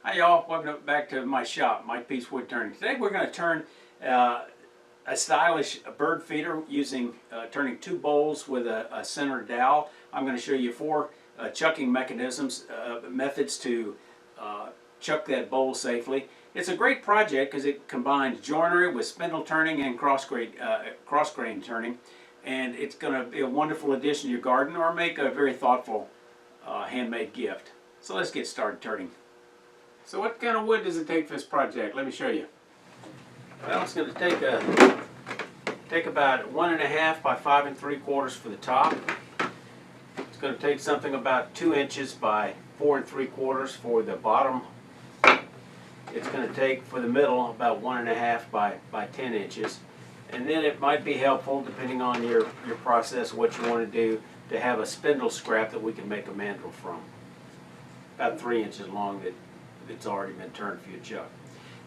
Hi y'all, welcome back to my shop, Mike Peace Woodturning. Today we're going to turn a stylish bird feeder using turning two bowls with a center dowel. I'm going to show you four chucking mechanisms, methods to chuck that bowl safely. It's a great project because it combines joinery with spindle turning and cross grain turning, and it's going to be a wonderful addition to your garden or make a very thoughtful handmade gift. So let's get started turning. So what kind of wood does it take for this project? Let me show you. Well, it's going to take about 1.5 by 5 3/4 for the top. It's going to take something about 2 inches by 4 3/4 for the bottom. It's going to take for the middle about 1.5 by 10 inches. And then it might be helpful, depending on your process, what you want to do, to have a spindle scrap that we can make a mandrel from. About 3 inches long that's already been turned for your chuck.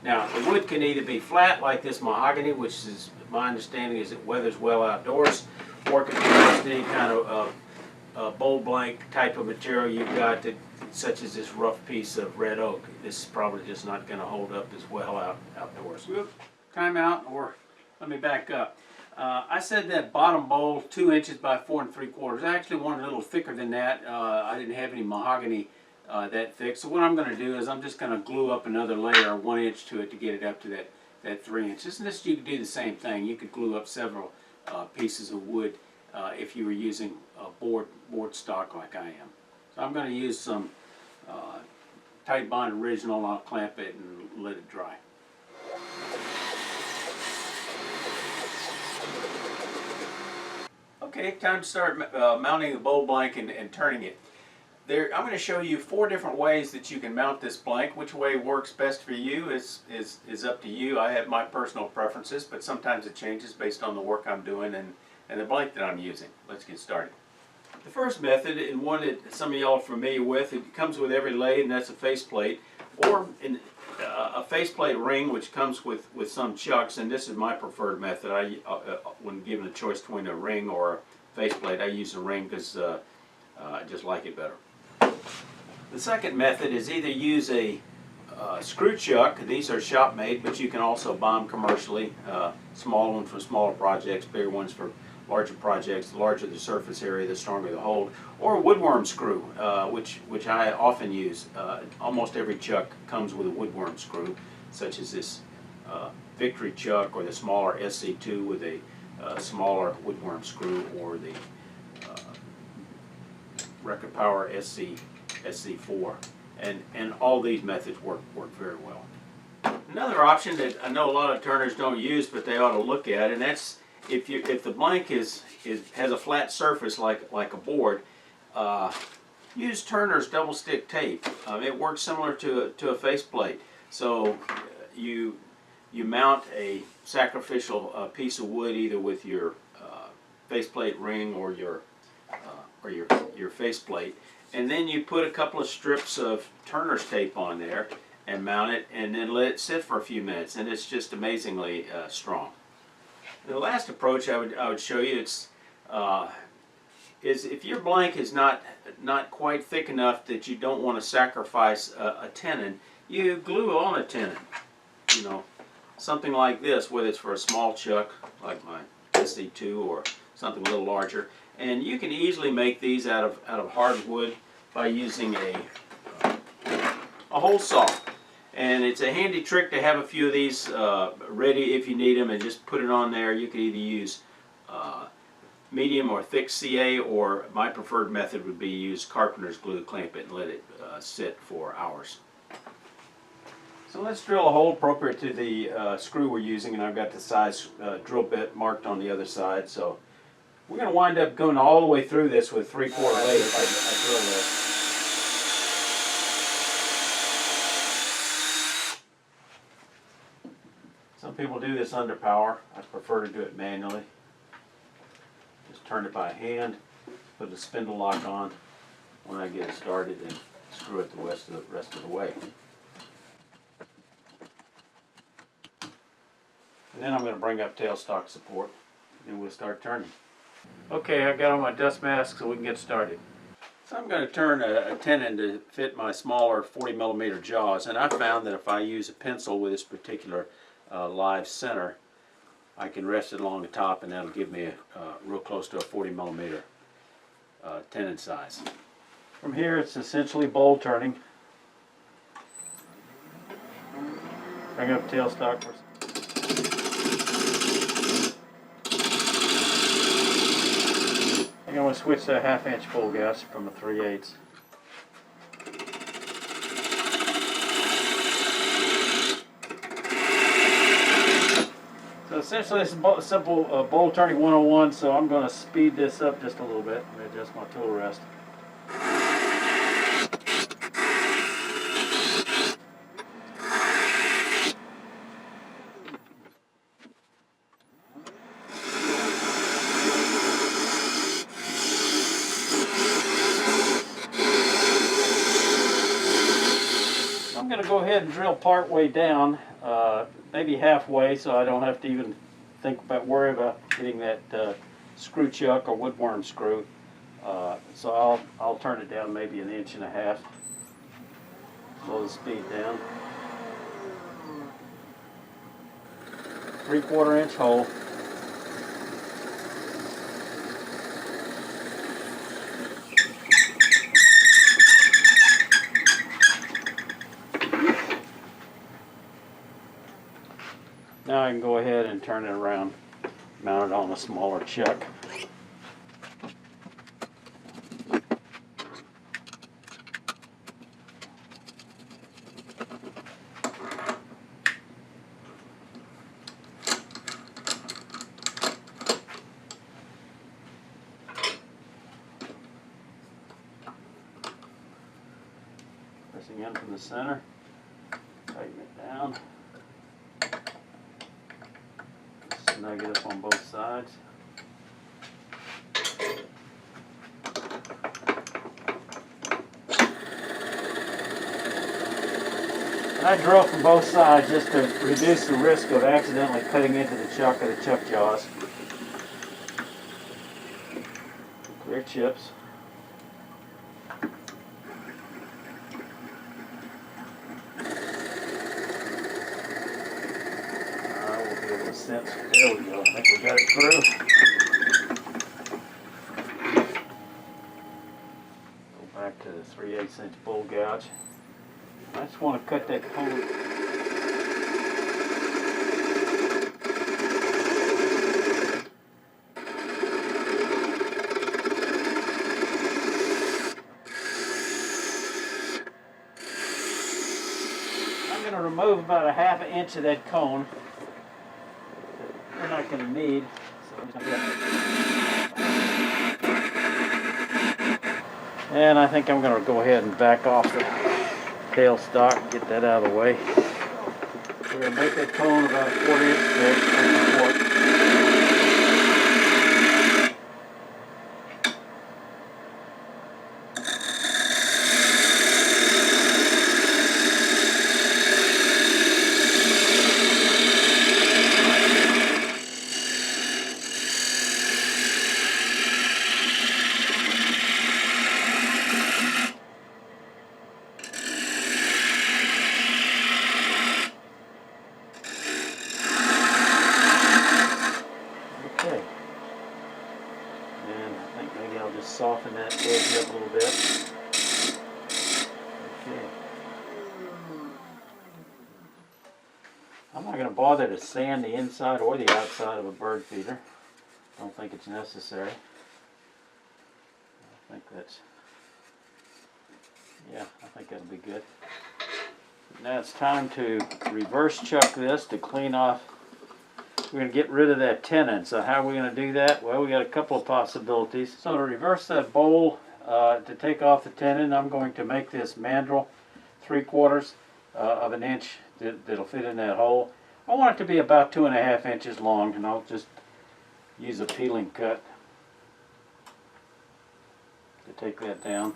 Now, the wood can either be flat, like this mahogany, which is, my understanding is it weathers well outdoors, or it can be just any kind of bowl blank type of material you've got, such as this rough piece of red oak. This is probably just not going to hold up as well outdoors. Whoop. Time out, or let me back up. I said that bottom bowl 2 inches by 4 3/4. I actually wanted a little thicker than that. I didn't have any mahogany that thick. So what I'm going to do is I'm just going to glue up another layer, 1 inch to it, to get it up to that 3 inches. And this, you could do the same thing. You could glue up several pieces of wood if you were using board stock like I am. So I'm going to use some tight bond original, and I'll clamp it and let it dry. Okay, time to start mounting the bowl blank and turning it. I'm going to show you 4 different ways that you can mount this blank. Which way works best for you is up to you. I have my personal preferences, but sometimes it changes based on the work I'm doing and the blank that I'm using. Let's get started. The first method, and one that some of y'all are familiar with, it comes with every lathe, and that's a faceplate, or a faceplate ring, which comes with some chucks, and this is my preferred method. When given a choice between a ring or a faceplate, I use a ring because I just like it better. The second method is either use a screw chuck. These are shop made, but you can also buy them commercially. Small ones for smaller projects, bigger ones for larger projects. The larger the surface area, the stronger the hold. Or a woodworm screw, which I often use. Almost every chuck comes with a woodworm screw, such as this Victory chuck, or the smaller SC2 with a smaller woodworm screw, or the Record Power SC4, and all these methods work very well. Another option that I know a lot of turners don't use, but they ought to look at, and that's if the blank has a flat surface like a board, use Turner's double stick tape. It works similar to a faceplate. So you mount a sacrificial piece of wood either with your faceplate ring or your faceplate, and then you put a couple of strips of Turner's tape on there and mount it, and then let it sit for a few minutes, and it's just amazingly strong. The last approach I would show you is if your blank is not quite thick enough that you don't want to sacrifice a tenon, you glue on a tenon. You know, something like this, whether it's for a small chuck like my SC2 or something a little larger. And you can easily make these out of hardwood by using a hole saw. And it's a handy trick to have a few of these ready if you need them, and just put it on there. You can either use medium or thick CA, or my preferred method would be use carpenter's glue, clamp it, and let it sit for hours. So let's drill a hole appropriate to the screw we're using, and I've got the size drill bit marked on the other side. So we're going to wind up going all the way through this with 3/4 lathe if I drill this. Some people do this under power. I prefer to do it manually. Just turn it by hand, put the spindle lock on when I get it started, and screw it the rest of the way. And then I'm going to bring up tailstock support, and we'll start turning. Okay, I got on my dust mask so we can get started. So I'm going to turn a tenon to fit my smaller 40mm jaws, and I found that if I use a pencil with this particular live center, I can rest it along the top, and that'll give me real close to a 40mm tenon size. From here, it's essentially bowl turning. Bring up tailstock. I'm going to switch to a 1/2" bowl gouge from a 3/8. So essentially this is simple bowl turning 101, so I'm going to speed this up just a little bit and adjust my tool rest. I'm going to go ahead and drill part way down, maybe halfway, so I don't have to even worry about getting that screw chuck or woodworm screw. So I'll turn it down maybe 1.5 inches. Slow the speed down. 3/4 inch hole. Now I can go ahead and turn it around, mount it on a smaller chuck. Pressing in from the center, tighten it down. Snug it up on both sides. And I drill from both sides just to reduce the risk of accidentally cutting into the chuck or the chuck jaws. Clear chips. There we go. I think we got it through. Go back to the 3/8 inch bowl gouge. I just want to cut that cone. I'm going to remove about 1/2 inch of that cone. We're not going to need. And I think I'm going to go ahead and back off the tailstock and get that out of the way. We're going to make that cone about 1/4 inch thick. Soften that edge up a little bit. Okay. I'm not going to bother to sand the inside or the outside of a bird feeder. Don't think it's necessary. I think that'll be good. Now it's time to reverse chuck this to clean off. We're going to get rid of that tenon. So how are we going to do that? Well, we got a couple of possibilities. So to reverse that bowl, to take off the tenon, I'm going to make this mandrel 3/4 of an inch that'll fit in that hole. I want it to be about 2.5 inches long, and I'll just use a peeling cut to take that down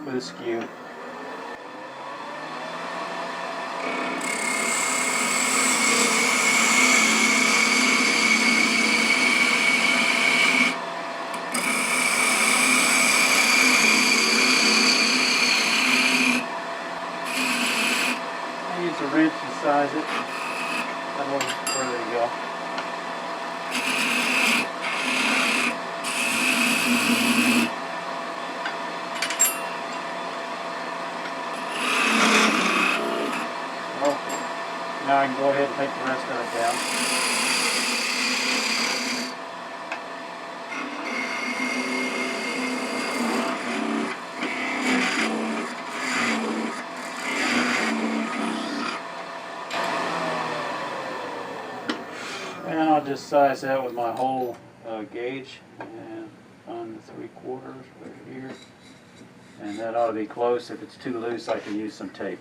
with a skew. use a wrench to size it. I know further to go. Okay. Now I can go ahead and take the rest of it down. And I'll just size that with my whole gauge and on the 3/4 right here. And that ought to be close. If it's too loose, I can use some tape.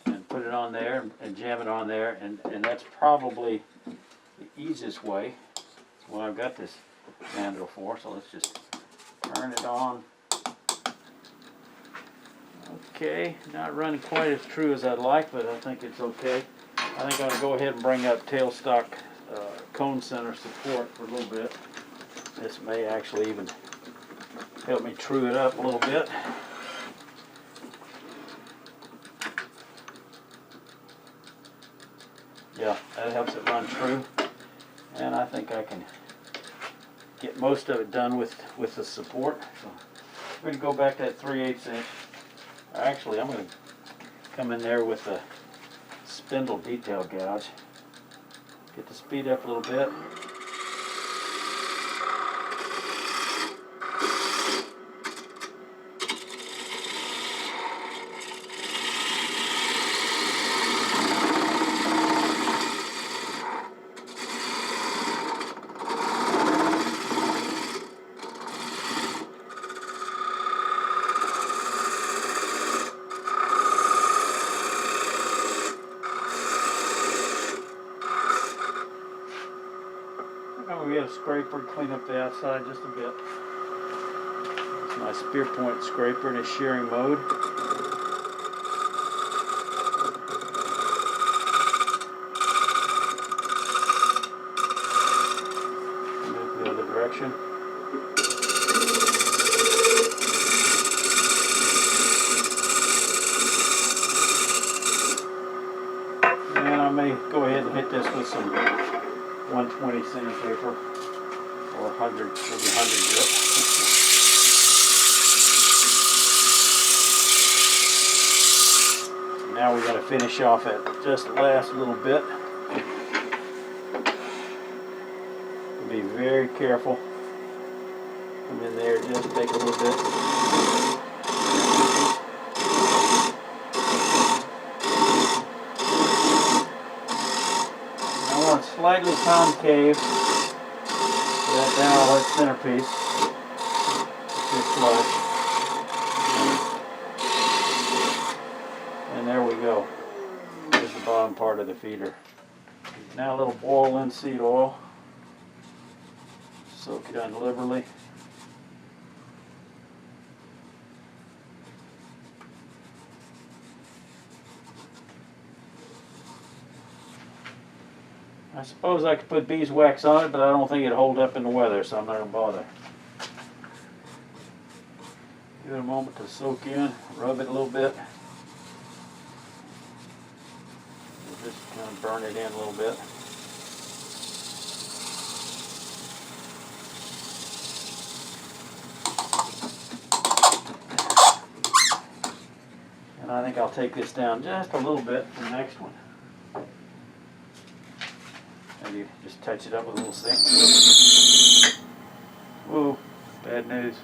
And put it on there and jam it on there. And that's probably the easiest way. That's what I've got this handle for. So let's just turn it on. Okay, not running quite as true as I'd like, but I think it's okay. I think I'll go ahead and bring up tailstock cone center support for a little bit. This may actually even help me true it up a little bit. Yeah, that helps it run true. And I think I can get most of it done with the support. So we're going to go back to that 3/8 inch. Actually, I'm going to come in there with a spindle detail gouge. Get the speed up a little bit. We have a scraper to clean up the outside just a bit. It's my spear point scraper in a shearing mode. Move the other direction. And I may go ahead and hit this with some 120 sandpaper or 100, maybe 100 grit. Now we're going to finish off at just the last little bit. Be very careful. Come in there, just take a little bit. Slightly concave for that downward centerpiece. Just flush. And there we go. There's the bottom part of the feeder. Now a little boil linseed oil. Soak it liberally. I suppose I could put beeswax on it, but I don't think it'd hold up in the weather, so I'm not going to bother. Give it a moment to soak in, rub it a little bit. Just kind of burn it in a little bit. And I think I'll take this down just a little bit for the next one. Maybe just touch it up with a little sink. Whoa, bad news.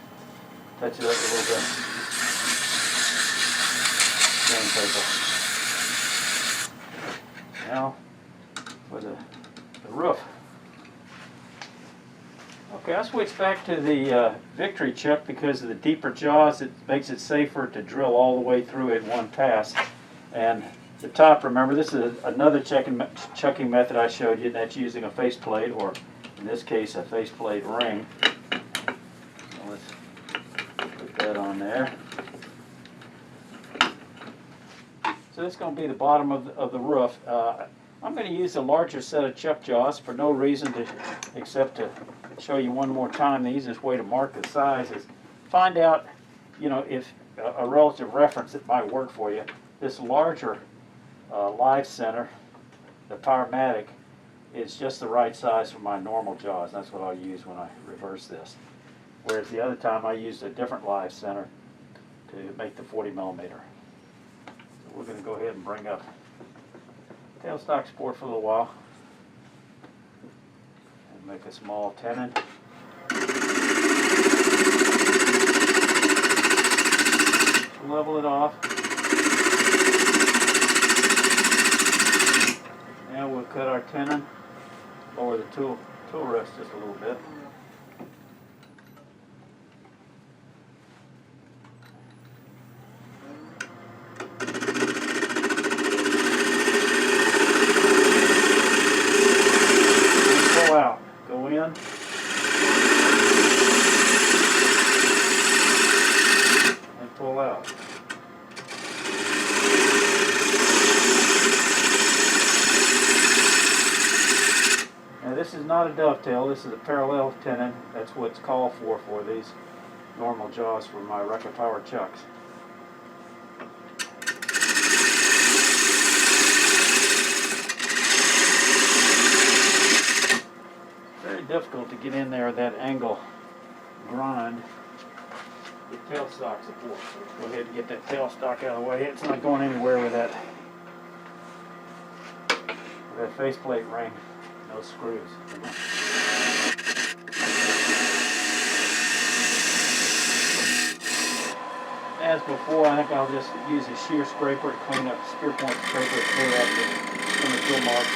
Touch it up a little bit. Sandpaper. Now for the roof. Okay, I'll switch back to the Victory chuck because of the deeper jaws. It makes it safer to drill all the way through it in one pass. And the top, remember, this is another chucking method I showed you, and that's using a faceplate, or in this case, a faceplate ring. So let's put that on there. So this is going to be the bottom of the roof. I'm going to use a larger set of chuck jaws for no reason except to show you one more time. The easiest way to mark the size is find out you know, if a relative reference that might work for you, this larger live center, the Powermatic, is just the right size for my normal jaws. That's what I'll use when I reverse this. Whereas the other time I used a different live center to make the 40 millimeter. So we're going to go ahead and bring up tailstock support for a little while and make a small tenon. Level it off. Now we'll cut our tenon, lower the tool rest just a little bit. And pull out. Go in. And pull out. This is not a dovetail, this is a parallel tenon. That's what's called for these normal jaws for my record power chucks. Very difficult to get in there at that angle grind with tailstock support. So go ahead and get that tailstock out of the way. It's not going anywhere with that faceplate ring. No screws. As before, I think I'll just use a shear scraper to clean up, spear point scraper to clear up the fill marks.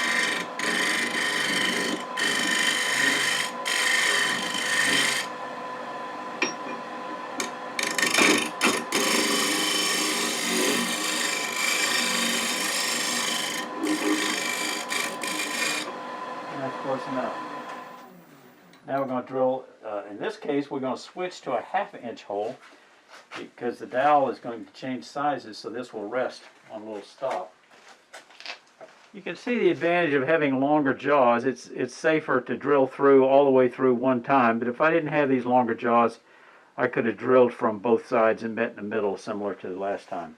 Close enough. Now we're going to drill, in this case we're going to switch to a 1/2 inch hole because the dowel is going to change sizes, so this will rest on a little stop. You can see the advantage of having longer jaws. It's safer to drill through all the way through one time, but if I didn't have these longer jaws I could have drilled from both sides and met in the middle similar to the last time.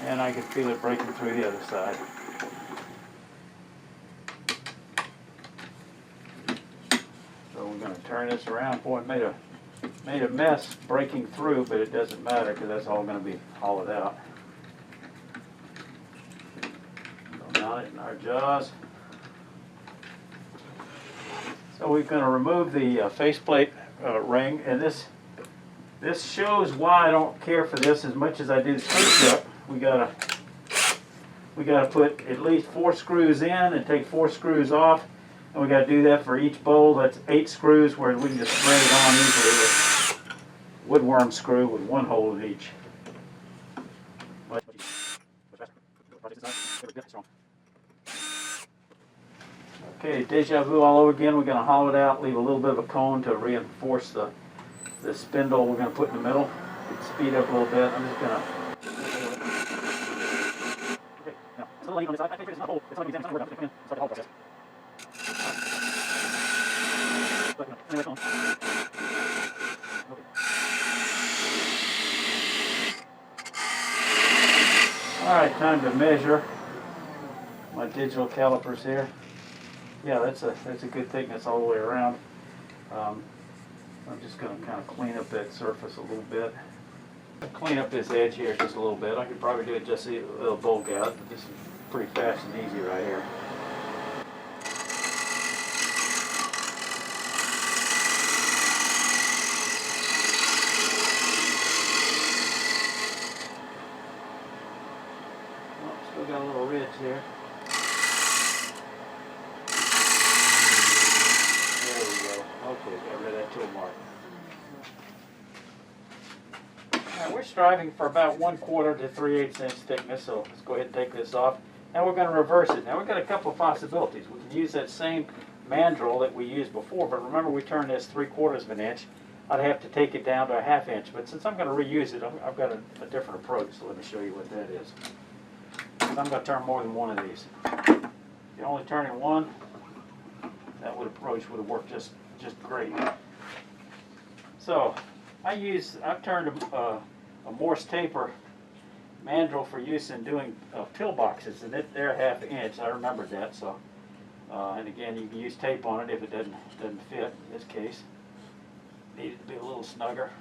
And I can feel it breaking through the other side. So we're going to turn this around. Boy, it made a mess breaking through, but it doesn't matter because that's all going to be hollowed out. So mount it in our jaws. So we're going to remove the faceplate ring, and this shows why I don't care for this as much as I do the screw chuck. We gotta put at least 4 screws in and take 4 screws off, and we gotta do that for each bowl. That's 8 screws, where we can just thread it on easily with woodworm screw with 1 hole in each. Okay, deja vu all over again. We're gonna hollow it out, leave a little bit of a cone to reinforce the spindle we're gonna put in the middle. Speed up a little bit. I'm just gonna. On this side. I think it's not whole. It's not exactly. We're going to start the whole process. But, anyway, all right, time to measure my digital calipers here. Yeah, that's a good thickness all the way around. I'm just going to kind of clean up that surface a little bit. Clean up this edge here just a little bit. I could probably do it just a little bulk out, but this is pretty fast and easy right here. Oh, still got a little ridge there. There we go. Okay, got rid of that tool mark. Now we're striving for about 1/4 to 3/8 inch thickness, so let's go ahead and take this off. Now we're going to reverse it. Now we've got a couple of possibilities. We can use that same mandrel that we used before, but remember we turned this 3/4 of an inch. I'd have to take it down to a 1/2 inch, but since I'm going to reuse it, I've got a different approach, so let me show you what that is. I'm going to turn more than one of these. If you're only turning one, that approach would have worked just great. So I've turned a Morse taper mandrel for use in doing pillboxes, and they're 1/2 inch. I remembered that. So and again, you can use tape on it if it doesn't fit. In this case, needed to be a little snugger.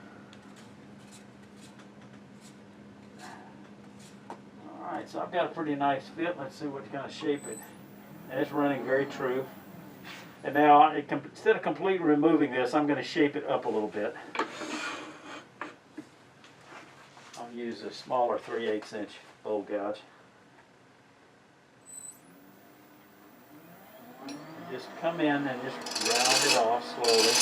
All right, so I've got a pretty nice fit. Let's see what kind of shape it. And it's running very true. And now, instead of completely removing this, I'm going to shape it up a little bit. I'll use a smaller 3/8 inch bowl gouge. And just come in and just round it off slowly.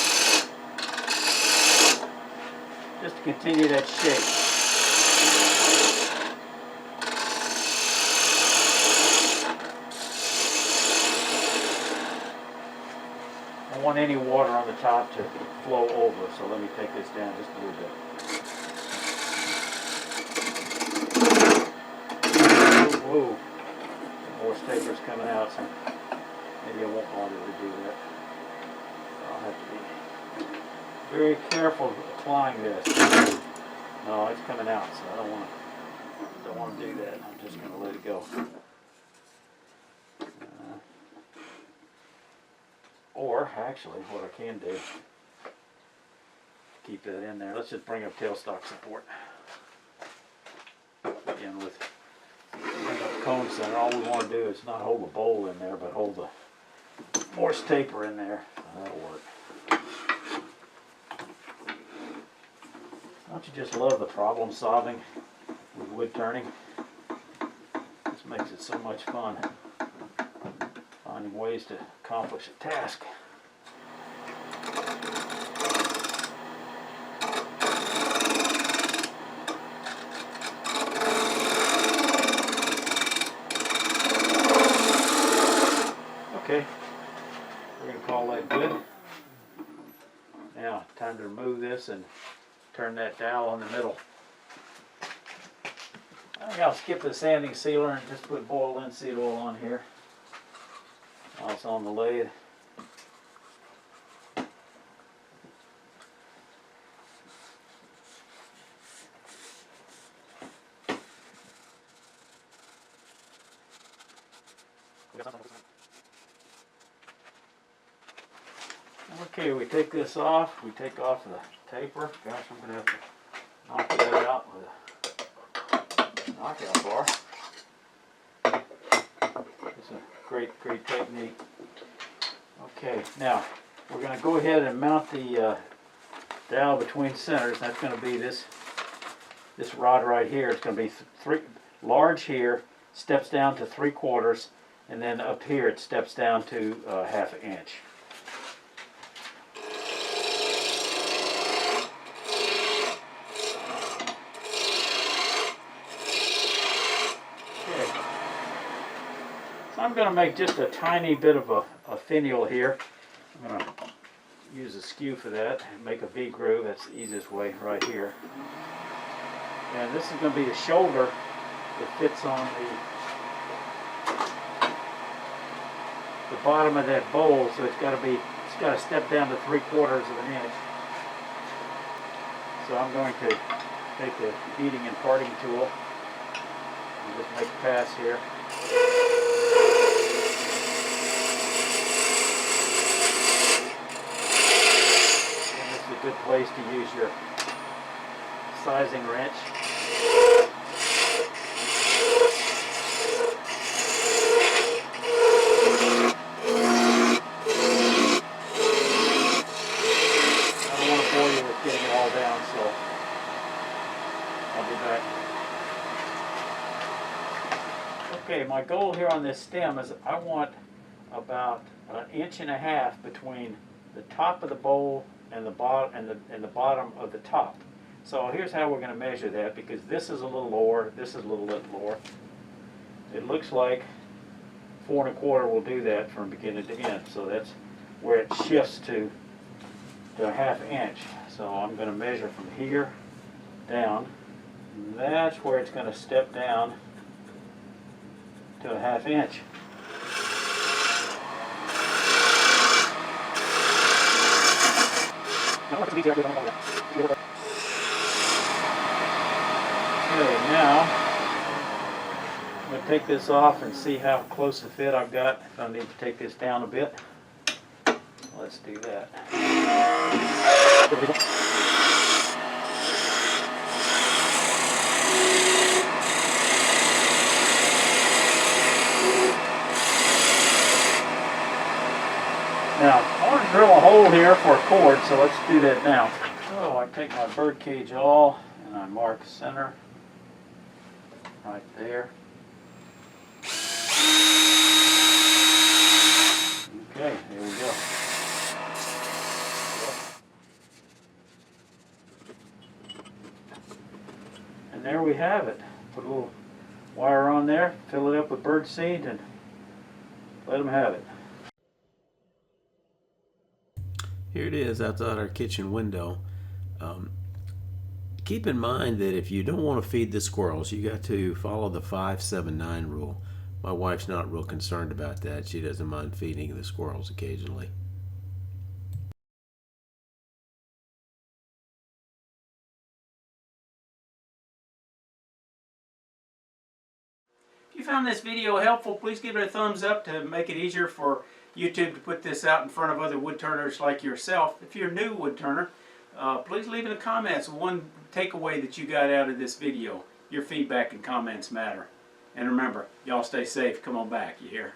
Just to continue that shape. I don't want any water on the top to flow over, so let me take this down just a little bit. Whoa, more taper's coming out, so maybe I won't bother to do that. I'll have to be very careful applying this. No, it's coming out, so I don't want to do that. I'm just going to let it go. Or, actually, what I can do, keep that in there. Let's just bring up tailstock support. Again, with bring up cone center, all we want to do is not hold the bowl in there, but hold the Morse taper in there. So that'll work. Don't you just love the problem solving with wood turning? This makes it so much fun. Finding ways to accomplish a task. Okay, we're going to call that good. Now, time to remove this and turn that dowel in the middle. I think I'll skip the sanding sealer and just put boiled linseed oil on here. While it's on the lathe. Okay, we take this off. We take off the taper. Gosh, I'm going to have to knock that out with a knockout bar. It's a great technique. Okay, now we're going to go ahead and mount the dowel between centers. That's going to be this rod right here. It's going to be large here, steps down to 3/4, and then up here it steps down to 1/2 inch. I'm going to make just a tiny bit of a finial here. I'm going to use a skew for that and make a V groove. That's the easiest way right here. And this is going to be the shoulder that fits on the bottom of that bowl. So it's got to step down to 3/4 inch. So I'm going to take the heating and parting tool and just make a pass here. Good place to use your sizing wrench. I don't want to bore you with getting it all down, so I'll be back. Okay, my goal here on this stem is I want about 1.5 inches between the top of the bowl and the bottom of the top. So here's how we're going to measure that, because this is a little lower, this is a little bit lower. It looks like 4 1/4 will do that from beginning to end. So that's where it shifts to 1/2 inch. So I'm going to measure from here down. And that's where it's going to step down to a 1/2 inch. Okay, now I'm going to take this off and see how close a fit I've got. If I need to take this down a bit, let's do that. Now, I want to drill a hole here for a cord, so let's do that now. So I take my bird cage awl and I mark center right there. Okay, here we go. And there we have it. Put a little wire on there, fill it up with bird seed, and let them have it. Here it is outside our kitchen window. Keep in mind that if you don't want to feed the squirrels, you got to follow the 5-7-9 rule. My wife's not real concerned about that. She doesn't mind feeding the squirrels occasionally. If you found this video helpful, please give it a thumbs up to make it easier for YouTube to put this out in front of other woodturners like yourself. If you're a new woodturner, please leave in the comments one takeaway that you got out of this video. Your feedback and comments matter. And remember, y'all stay safe. Come on back, you hear?